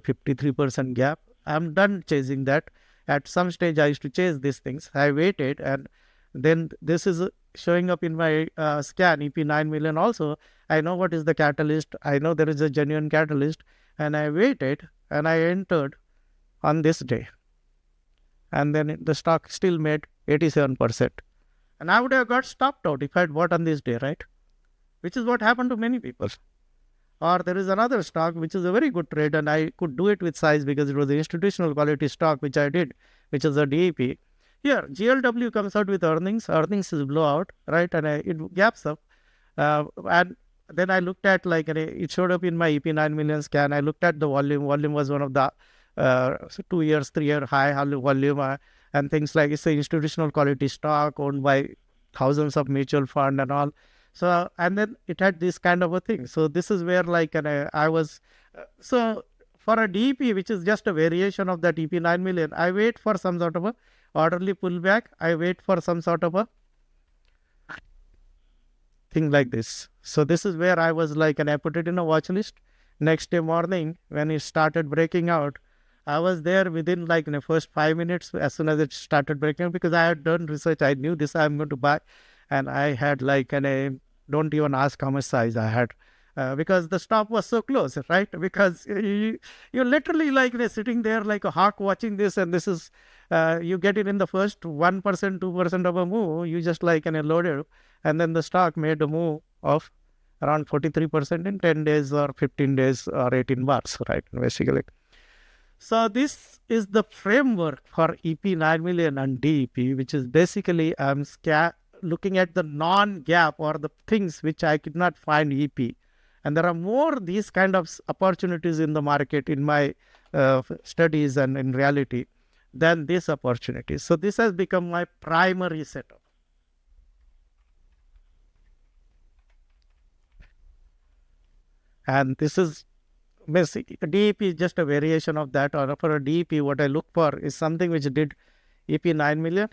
53% gap. I'm done chasing that. At some stage, I used to chase these things. I waited, and then this is showing up in my scan, EP 9 million also. I know what is the catalyst. I know there is a genuine catalyst, and I waited, and I entered on this day. And then the stock still made 87%. And I would have got stopped out if I had bought on this day, right? Which is what happened to many people. Or there is another stock which is a very good trade, and I could do it with size because it was the institutional quality stock which I did, which is a DAP. Here, GLW comes out with earnings. Earnings is blowout, right? And it gaps up. And then I looked at, like, it showed up in my EP 9 million scan. I looked at the volume. Volume was one of the 2 years, 3-year high volume, and things like it's an institutional quality stock owned by thousands of mutual fund and all. So, and then it had this kind of a thing. So this is where, like, I was, so for a DEP, which is just a variation of that EP 9 million, I wait for some sort of a orderly pullback. I wait for some sort of a thing like this. So this is where I was like, and I put it in a watch list. Next day morning, when it started breaking out, I was there within, like, in the first 5 minutes as soon as it started breaking out, because I had done research. I knew this I'm going to buy. And I had, like, don't even ask how much size I had, because the stop was so close, right? Because you're literally, like, sitting there like a hawk watching this, and this is, you get it in the first 1%, 2% of a move, you just, like, load it, and then the stock made a move of around 43% in 10 days or 15 days or 18 bars, right? Basically. So this is the framework for EP 9 million and DEP, which is basically I'm looking at the non-gap or the things which I could not find EP. And there are more these kind of opportunities in the market in my studies and in reality than these opportunities. So this has become my primary setup. And this is basically, DEP is just a variation of that. Or for a DEP, what I look for is something which did EP 9 million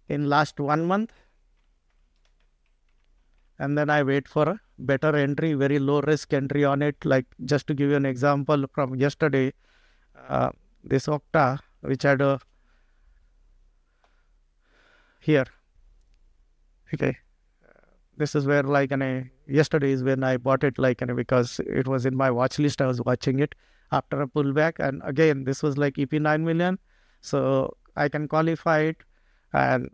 in last 1 month, and then I wait for a better entry, very low risk entry on it. Like, just to give you an example from yesterday, this Octa, which had a here, okay, this is where, like, yesterday is when I bought it, like, because it was in my watch list. I was watching it after a pullback, and again, this was like EP 9 million, so I can qualify it. And